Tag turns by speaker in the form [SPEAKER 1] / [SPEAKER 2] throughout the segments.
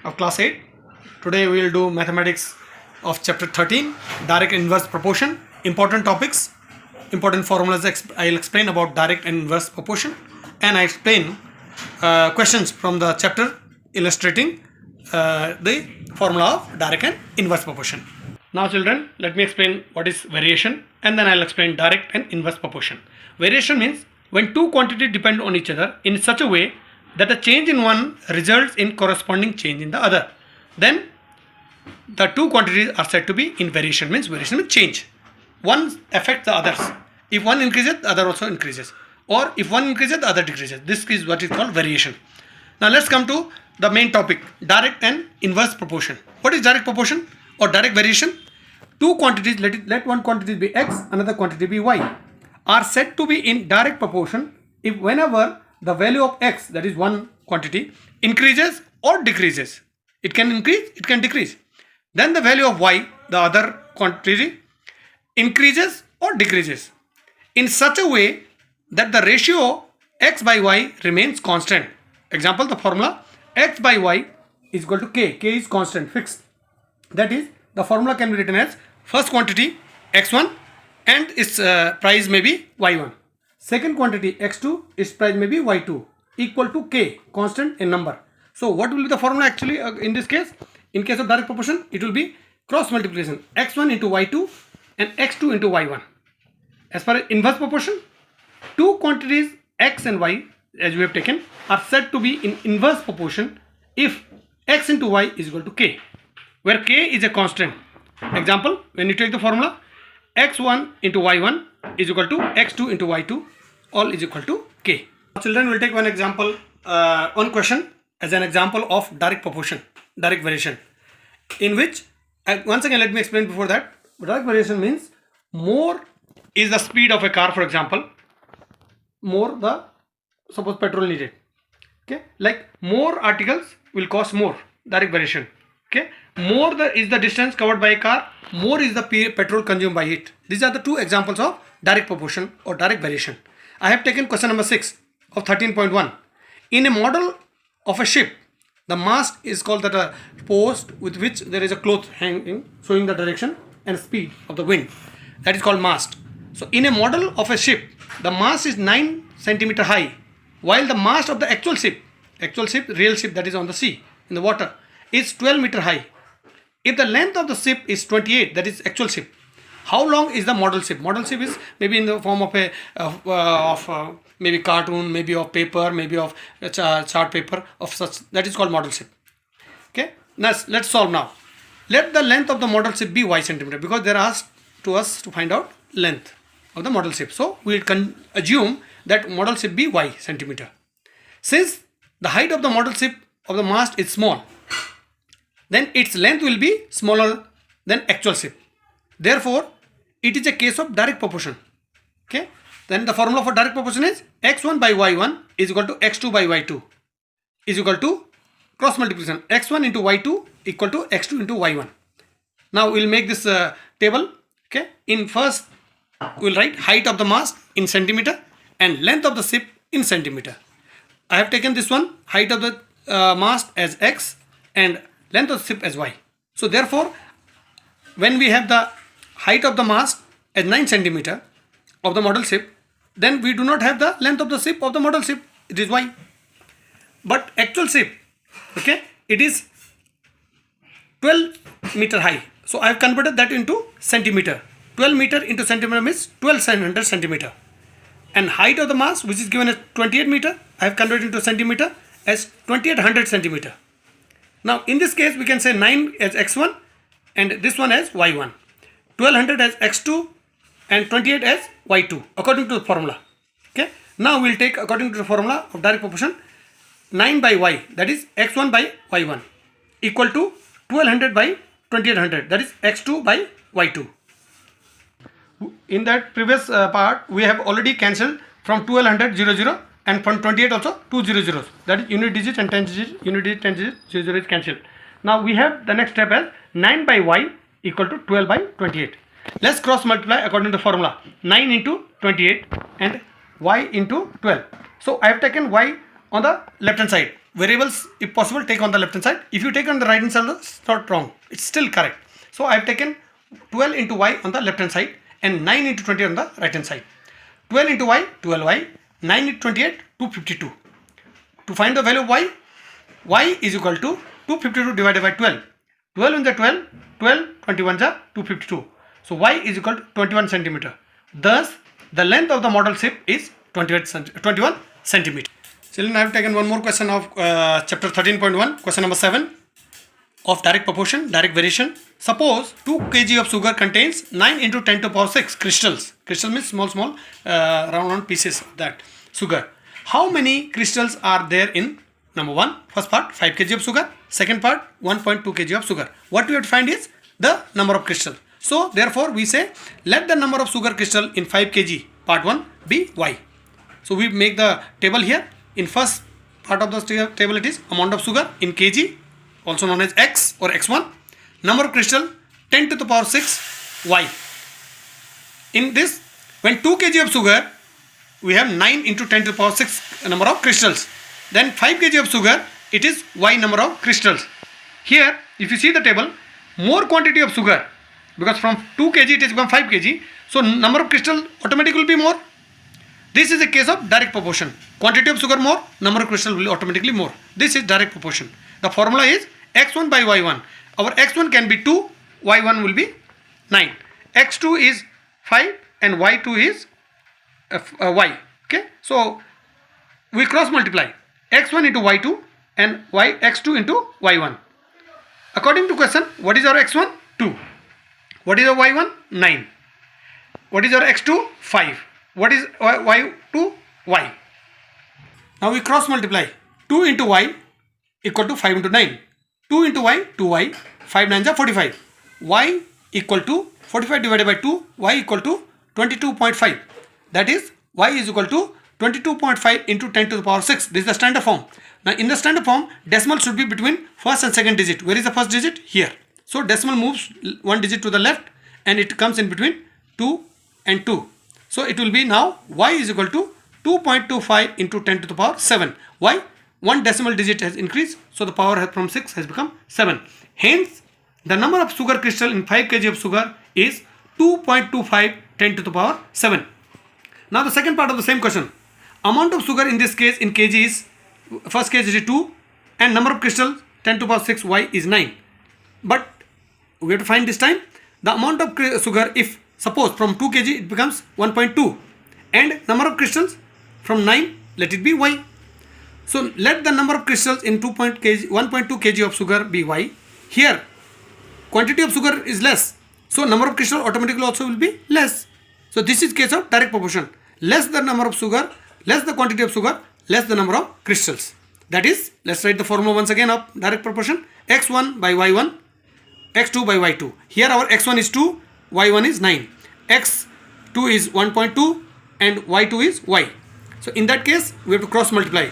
[SPEAKER 1] of class 8. Today we will do mathematics of chapter 13, direct and inverse proportion. Important topics, important formulas. I will explain about direct and inverse proportion, and I explain questions from the chapter illustrating the formula of direct and inverse proportion. Now children, let me explain what is variation, and then I will explain direct and inverse proportion. Variation means when two quantities depend on each other in such a way that a change in one results in corresponding change in the other, then the two quantities are said to be in variation. Means change. One affects the others. If one increases, the other also increases, or if one increases, the other decreases. This is what is called variation. Now let's come to the main topic, direct and inverse proportion. What is direct proportion or direct variation? Two quantities, let one quantity be x, another quantity be y, are said to be in direct proportion if whenever the value of x, that is one quantity, increases or decreases. It can increase, it can decrease. Then the value of y, the other quantity, increases or decreases in such a way that the ratio x by y remains constant. Example, the formula x by y is equal to k. K is constant, fixed. That is, the formula can be written as first quantity x1 and its price may be y1. Second quantity x2, its price may be y2, equal to k, constant in number. So what will be the formula actually in this case? In case of direct proportion, it will be cross multiplication, x1 into y2 and x2 into y1. As far as inverse proportion, two quantities x and y, as we have taken, are said to be in inverse proportion if x into y is equal to k, where k is a constant. Example, when you take the formula x1 into y1 is equal to x2 into y2, all is equal to k. Children, will take one example, one question as an example of direct proportion, direct variation, in which, once again let me explain before that, direct variation means more is the speed of a car, for example, more the, suppose petrol needed, okay, like more articles will cost more, direct variation, okay, more is the distance covered by a car, more is the petrol consumed by it. These are the two examples of direct proportion or direct variation. I have taken question number 6 of 13.1. In a model of a ship, the mast is called the post with which there is a cloth hanging showing the direction and speed of the wind. That is called mast. So in a model of a ship, the mast is 9 centimeter high, while the mast of the actual ship, real ship that is on the sea, in the water, is 12 meter high. If the length of the ship is 28, that is actual ship, how long is the model ship? Model ship is maybe in the form of a maybe cartoon, maybe of paper, maybe of chart paper of such. That is called model ship. Okay. Now let's solve now. Let the length of the model ship be y centimeter, because they are asked to us to find out length of the model ship. So we can assume that model ship be y centimeter. Since the height of the model ship of the mast is small, then its length will be smaller than actual ship. Therefore, it is a case of direct proportion. Okay. Then the formula for direct proportion is x1 by y1 is equal to x2 by y2 is equal to cross multiplication x1 into y2 equal to x2 into y1. Now we will make this table. Okay. In first, we will write height of the mast in centimeter and length of the ship in centimeter. I have taken this one, height of the mast as x and length of the ship as y. So therefore, when we have the height of the mast as 9 centimeter of the model ship, then we do not have the length of the ship of the model ship, it is y. But actual ship, okay, it is 12 meter high. So I have converted that into centimeter. 12 meter into centimeter means 1200 centimeter. And height of the mast, which is given as 28 meter, I have converted into centimeter as 2800 centimeter. Now in this case, we can say 9 as x1 and this one as y1, 1200 as x2 and 28 as y2 according to the formula. Okay. Now we will take, according to the formula of direct proportion, 9 by y, that is x1 by y1, equal to 1200 by 2800, that is x2 by y2. In that previous part, we have already cancelled from 1200 00 and from 28 also 2 00s, that is unit digit and 10 digit, unit digit 10 digit 00 is cancelled. Now we have the next step as 9 by y equal to 12 by 28. Let's cross multiply according to the formula, 9 into 28 and y into 12. So I have taken y on the left hand side variables, if possible, take on the left hand side. If you take on the right hand side, it's not wrong, it's still correct. So I have taken 12 into y on the left hand side and 9 into 20 on the right hand side. 12 into y, 12y, 9 into 28, 252. To find the value of y is equal to 252 divided by 12. 12 in the 12, 12, 21 is 252. So y is equal to 21 centimeter. Thus, the length of the model ship is 21 centimeter. Children, I have taken one more question of chapter 13.1, question number 7 of direct proportion, direct variation. Suppose 2 kg of sugar contains 9 into 10 to the power 6 crystals. Crystal means small round pieces of that sugar. How many crystals are there in number 1? First part 5 kg of sugar. Second part 1.2 kg of sugar. What we have to find is the number of crystals. So therefore we say let the number of sugar crystal in 5 kg part 1 be y. So we make the table here. In first part of the table it is amount of sugar in kg, also known as x or x1. Number of crystal 10 to the power 6 y. In this, when 2 kg of sugar, we have 9 into 10 to the power 6 number of crystals. Then 5 kg of sugar, it is y number of crystals. Here, if you see the table, more quantity of sugar, because from 2 kg it has become 5 kg, so number of crystal automatically will be more. This is a case of direct proportion. Quantity of sugar more, number of crystal will automatically more. This is direct proportion. The formula is x1 by y1. Our x1 can be 2, y1 will be 9. x2 is 5 and y2 is y. Okay, so we cross multiply x1 into y2 and x2 into y1. According to question, what is our x1? 2. What is our y1? 9. What is our x2? 5. What is y2? Y. Now we cross multiply 2 into y equal to 5 into 9. 2 into y, 2y, 5 9s are 45. Y equal to 45 divided by 2, y equal to 22.5. That is, y is equal to 22.5 into 10 to the power 6. This is the standard form. Now in the standard form, decimal should be between first and second digit. Where is the first digit? Here. So decimal moves one digit to the left and it comes in between 2 and 2. So it will be now y is equal to 2.25 into 10 to the power 7. Why? One decimal digit has increased, so the power from 6 has become 7. Hence, the number of sugar crystal in 5 kg of sugar is 2.25 10 to the power 7. Now the second part of the same question. Amount of sugar in this case in kg is, first case is 2 and number of crystals 10 to the power 6 y is 9. But we have to find this time the amount of sugar, if suppose from 2 kg it becomes 1.2 and number of crystals from 9 let it be y. So let the number of crystals in 1.2 kg of sugar be y. Here quantity of sugar is less, so number of crystals automatically also will be less. So this is case of direct proportion. Less the number of sugar, less the quantity of sugar, less the number of crystals. That is, let's write the formula once again of direct proportion. x1 by y1, x2 by y2. Here our x1 is 2, y1 is 9. x2 is 1.2 and y2 is y. So in that case we have to cross multiply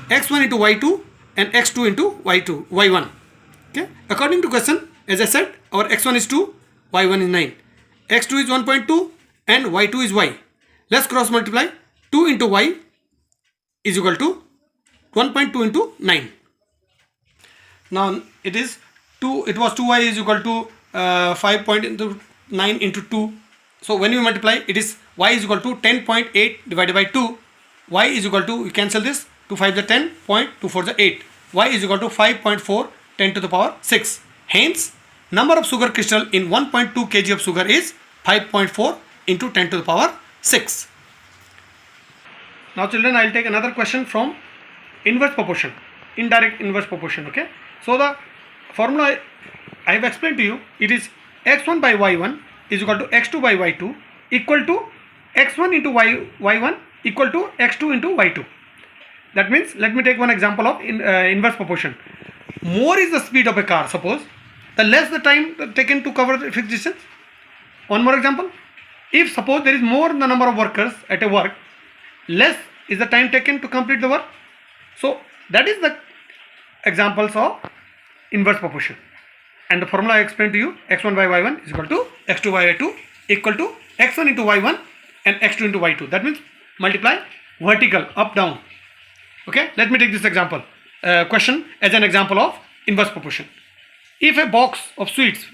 [SPEAKER 1] x1 into y2 and x2 into y1. Okay. According to question, as I said, our x1 is 2, y1 is 9. x2 is 1.2 and y2 is y. Let's cross multiply 2 into y is equal to 1.2 into 9. Now it is 2, it was 2y is equal to 5.9 into 2. So when you multiply, it is y is equal to 10.8 divided by 2. Y is equal to, you cancel this, 2 5 the 10, 2 4 the 8. Y is equal to 5.4 10 to the power 6. Hence, number of sugar crystal in 1.2 kg of sugar is 5.4 into 10 to the power 6. Now children, I will take another question from inverse proportion, indirect inverse proportion. Okay. So the formula I have explained to you, it is x1 by y1 is equal to x2 by y2 equal to x1 into y1 equal to x2 into y2. That means, let me take one example of inverse proportion. More is the speed of a car, suppose, the less the time taken to cover the fixed distance. One more example. If suppose there is more the number of workers at a work, less is the time taken to complete the work. So that is the examples of inverse proportion. And the formula I explained to you, x1 by y1 is equal to x2 by y2 equal to x1 into y1 and x2 into y2. That means multiply vertical, up down. Okay, let me take this example. question as an example of inverse proportion. If a box of sweets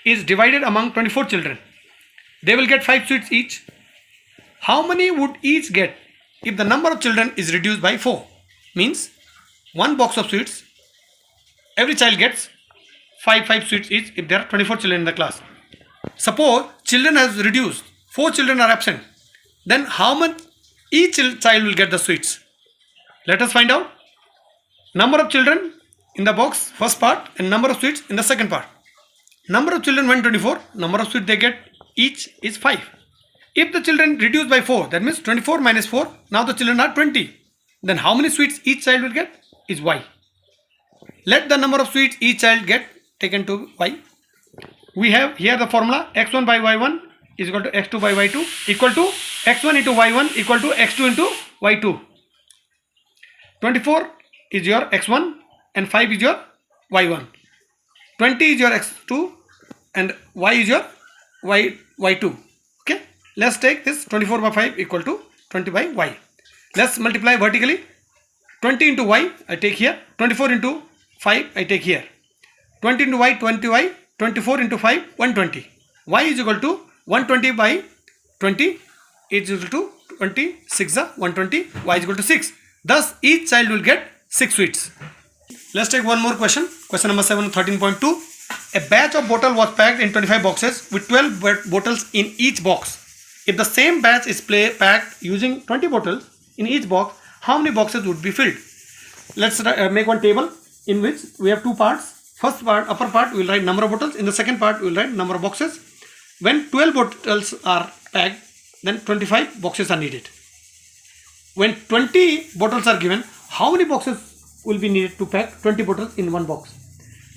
[SPEAKER 1] is divided among 24 children, they will get 5 sweets each. How many would each get if the number of children is reduced by 4? Means one box of sweets, every child gets 5 sweets each if there are 24 children in the class. Suppose children has reduced, 4 children are absent. Then how much each child will get the sweets? Let us find out. Number of children in the box, first part, and number of sweets in the second part. Number of children 124, number of sweets they get each is 5. If the children reduce by 4, that means 24 minus 4, now the children are 20. Then how many sweets each child will get is y. Let the number of sweets each child get taken to y. We have here the formula x1 by y1 is equal to x2 by y2 equal to x1 into y1 equal to x2 into y2. 24 is your x1 and 5 is your y1. 20 is your x2 and y is your y2. Okay, let's take this 24 by 5 equal to 20 by y. Let's multiply vertically. 20 into y I take here, 24 into 5 I take here. 20 into y 20y, 24 into 5 120. Y is equal to 120 by 20 is equal to 26 120, y is equal to 6. Thus each child will get 6 sweets. Let's take one more question. Question number 7, 13.2. A batch of bottle was packed in 25 boxes with 12 bottles in each box. If the same batch is packed using 20 bottles in each box, how many boxes would be filled? Let's make one table in which we have two parts. First part, upper part, we will write number of bottles. In the second part, we will write number of boxes. When 12 bottles are packed, then 25 boxes are needed. When 20 bottles are given, how many boxes will be needed to pack 20 bottles in one box?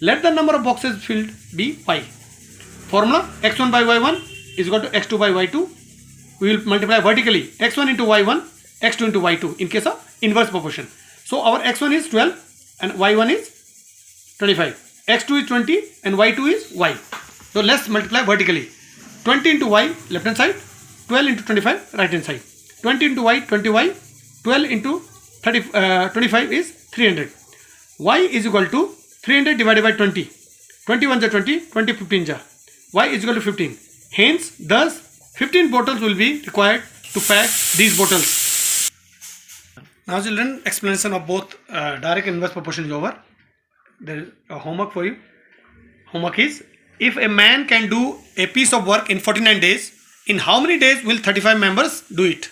[SPEAKER 1] Let the number of boxes filled be y. Formula x1 by y1 is equal to x2 by y2. We will multiply vertically x1 into y1, x2 into y2 in case of inverse proportion. So our x1 is 12 and y1 is 25. x2 is 20 and y2 is y. So let's multiply vertically. 20 into y left hand side, 12 into 25 right hand side. 20 into y 20y, 12 into 25 is 300. Y is equal to 300 divided by 20. 21 is 20, 20 15 is. Y is equal to 15. Hence, thus 15 bottles will be required to pack these bottles. Now children, explanation of both direct and inverse proportion is over. There is a homework for you. Homework is, if a man can do a piece of work in 49 days, in how many days will 35 members do it?